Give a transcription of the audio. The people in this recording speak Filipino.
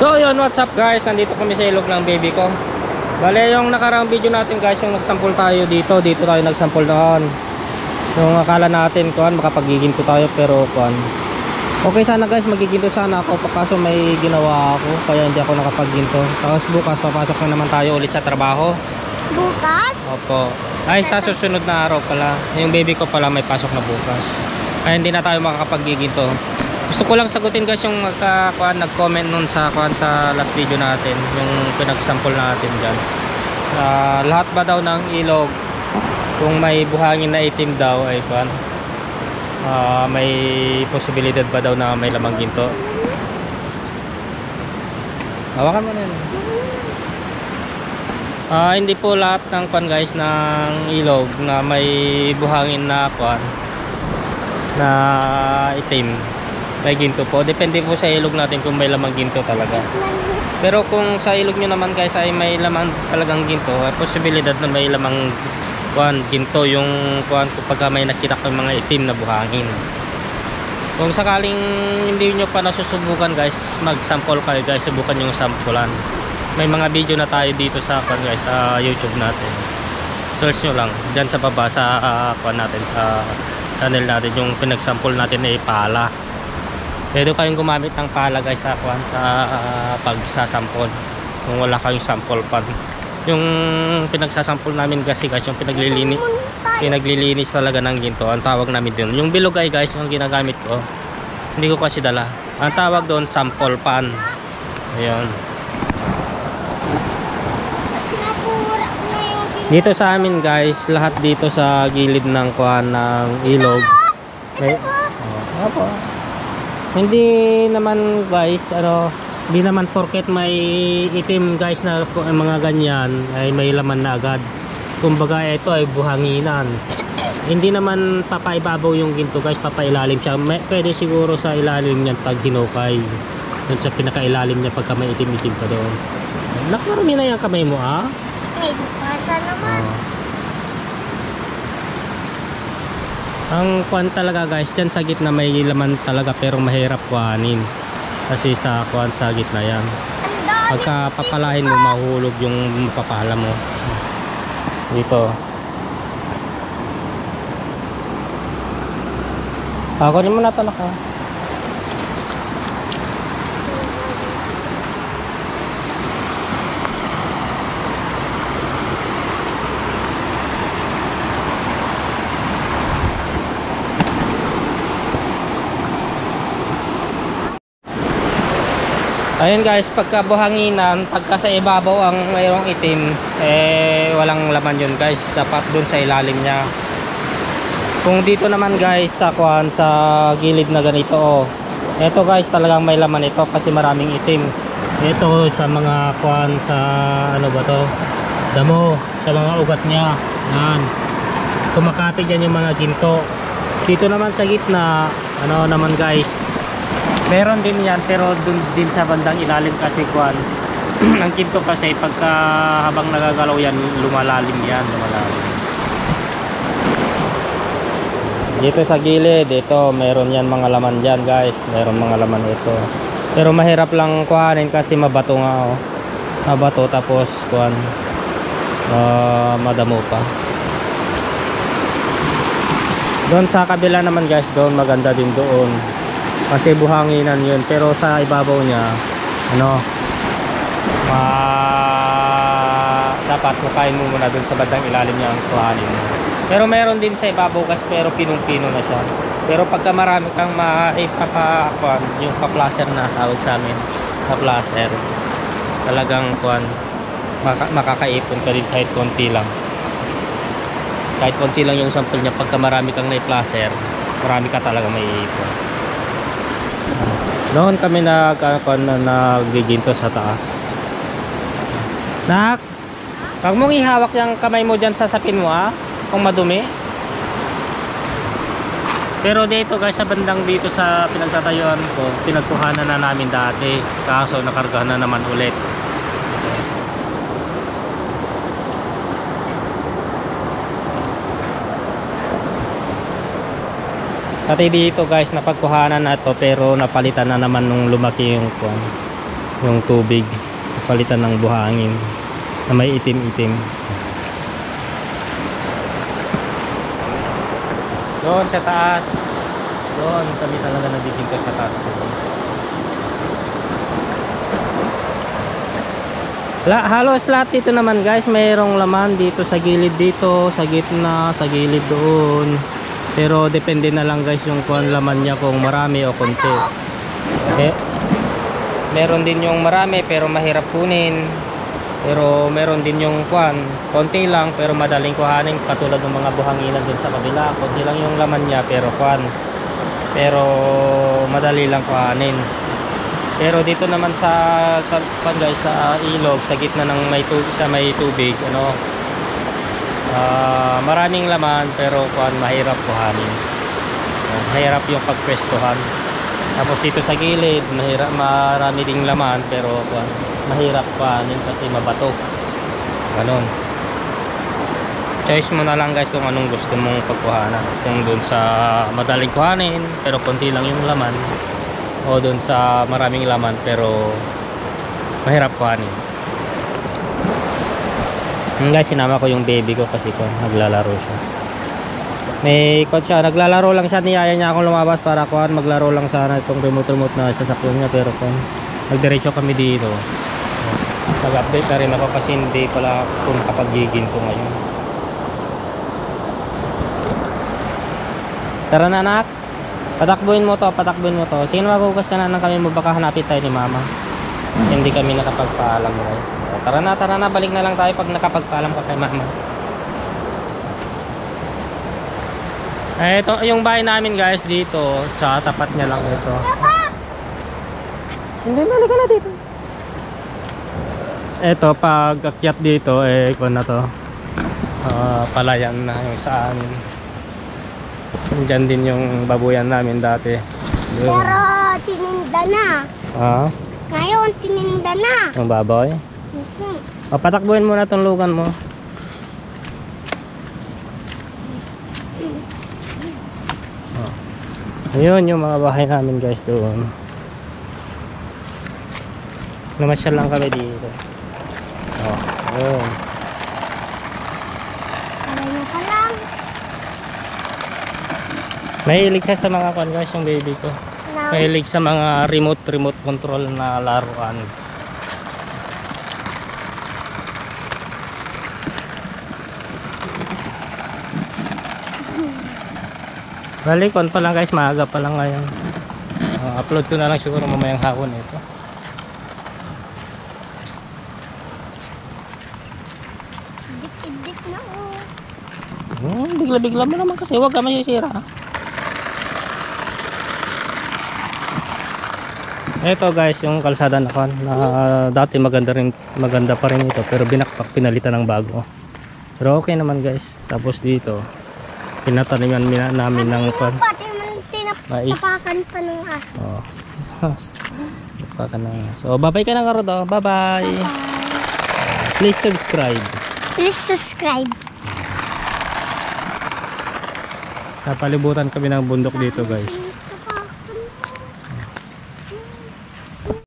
So yun, what's up guys, nandito kami sa ilog ng baby ko. Bale yung nakaraang video natin guys, yung nagsampol tayo dito tayo nagsampol noon. Yung akala natin kuan makapaggiginto tayo, pero kuan okay sana guys, magiginto sana ako, kaso may ginawa ako kaya hindi ako nakapagginto. Tapos bukas papasok na naman tayo ulit sa trabaho. Bukas? Opo. Ay, sa susunod na araw pala. Yung baby ko pala may pasok na bukas, kaya hindi na tayo makakapaggiginto. Gusto ko lang sagutin guys yung nag-comment nun sa last video natin, yung pinagsample natin dyan. Lahat ba daw ng ilog kung may buhangin na itim daw ay may posibilidad ba daw na may lamang ginto? Hawakan mo na yun. Hindi po lahat ng guys ng ilog na may buhangin na na itim may ginto po. Depende po sa ilog natin kung may lamang ginto talaga. Pero kung sa ilog nyo naman guys ay may lamang talagang ginto, ay posibilidad na may lamang ginto yung kapag may nakita ko mga itim na buhangin. Kung sakaling hindi nyo pa nasusubukan guys, mag-sample kayo guys, subukan yung sampulan. May mga video na tayo dito sa guys sa YouTube natin. Search nyo lang dyan sa baba sa natin sa channel natin, yung pinagsample natin ay pala. Pwede kayong gumamit ng pala guys sa pagsasample kung wala kayong sample pan. Yung pinagsasample namin kasi guys, yung pinaglilinis talaga ng ginto, ang tawag namin doon. Yung bilog ay guys, yung ginagamit ko, hindi ko kasi dala. Ang tawag doon sample pan. Ayun. Dito sa amin guys, lahat dito sa gilid ng ng ilog. May, hindi naman guys, hindi naman porket may itim guys na mga ganyan ay may laman na agad. Kumbaga ito ay buhanginan. Hindi naman papaibabaw yung ginto guys, papailalim siya. Pwede siguro sa ilalim niyan pag hinukay. Doon sa pinakailalim niya pagka may itim-itim pa doon. Nakarami na yung kamay mo May bukasa naman. Ang talaga guys, dyan sa gitna may laman talaga, pero mahirap kuhanin kasi sa sa gitna yan. Pagka papalahin mo, mahulog yung papala mo dito. Kunin mo na ito naka. Ayun guys, pagka buhanginan, pagka sa ibabaw ang mayroong itim, walang laman yun guys, dapat dun sa ilalim niya. Kung dito naman guys sa sa gilid na ganito, ito guys talagang may laman ito kasi maraming itim. Ito sa mga sa ba to, damo, sa mga ugat niya, yan, kumakapit yan yung mga ginto. Dito naman sa gitna, naman guys, meron din yan, pero dun din sa bandang ilalim kasi ang ginto kasi pagka habang nagagalaw yan, lumalalim yan, dito sa gilid, ito meron yan mga laman dyan guys, meron mga laman ito, pero mahirap lang kuhanin kasi mabato nga mabato, tapos madamo pa. Doon sa kabila naman guys, doon maganda din doon kasi buhanginan yun, pero sa ibabaw niya dapat mukain mo muna dun sa bandang ilalim niya ang kuhanin mo. Pero meron din sa ibabaw guys, pero pinong-pino na siya. Pero pagka marami kang yung pa-placer na tawag sa amin, pa-placer, talagang makakaipon ka din kahit konti lang. Kahit konti lang yung sample niya, pagka marami kang na-placer, marami ka talaga may ipon. Noon kami naggiginto sa taas. Nak, wag mong ihawak yung kamay mo dyan sa sapin mo kung madumi. Pero dito guys, sa bandang dito sa pinagtatayuan ko, pinagkuhanan na namin dati, kaso nakargahan na naman ulit. Pati dito guys, napagkuhanan na to, pero napalitan na naman nung lumaki yung yung tubig, palitan ng buhangin na may itim-itim. Doon sa taas, doon kami talaga nagtitinda sa taas doon. Halos lahat dito naman guys, mayroong laman dito sa gilid dito, sa gitna, sa gilid doon. Pero depende na lang guys yung kuan laman niya kung marami o konti. Okay. Meron din yung marami pero mahirap kunin. Pero meron din yung kuan, konti lang pero madaling kuhanin, katulad ng mga buhanginan din sa kabila. Konti lang yung laman niya pero kuan. Pero madali lang kuhanin. Pero dito naman sa guys, sa ilog, sa gitna ng may tubig, ano, maraming laman pero kuan, mahirap kuhanin. Mahirap yung pagpwestuhan. Tapos dito sa gilid, marami ding laman pero kuan, mahirap kuhanin kasi mabato. Ganon. Choice mo na lang guys kung anong gusto mong pagkuhanan. Kung doon sa madaling kuhanin pero konti lang yung laman, o doon sa maraming laman pero mahirap kuhanin. Guys, sinama ko yung baby ko kasi ko naglalaro siya. May coach siya, naglalaro lang siya, niyaya niya akong lumabas para kuhan, maglaro lang sana itong remote na sasakyan niya, pero kung nagdiretso kami dito, mag-update na rin ako kasi hindi pala kung kapag-gigin ko ngayon. Tara na anak, patakbuhin mo to. Sige na, magugas ka na ng kami mo, baka hanapin tayo ni mama. Hindi kami nakapagpaalam guys. Tara na, balik na lang tayo pag nakapagpaalam ka kay mama. Ito yung bahay namin guys dito, sa tapat niya lang ito. Hindi, halika na dito. Ito, pag akyat dito, kung na to, palayan na yung sa amin. Diyan din yung babuyan namin dati. Doon. Pero tininda na. Ngayon tininda na. Ang baboy? Patakbuhin mo na itong lugan mo. Ayun yung mga bahay namin guys doon. Namasyal lang kami dito. Ayun. Ano ka lang? Mahilig siya sa mga kwan guys yung baby ko. Mahilig sa mga remote control na laruan. Balikon pa lang guys, maaga pa lang ngayon. Upload ko na lang siguro mamayang hapon ito. Dik-dik na Bigla-bigla mo naman kasi huwag ka masisira. Ito guys yung kalsada na kan na dati maganda pa rin ito pero binakpak, pinalitan ng bago. Pero okay naman guys. Tapos dito tinataniman namin ng pan. pati tinapakan pa ng aso. Tapakan ng aso. Bye-bye ka na Karodo. Bye-bye. Please subscribe. Napalibutan kami ng bundok dito guys.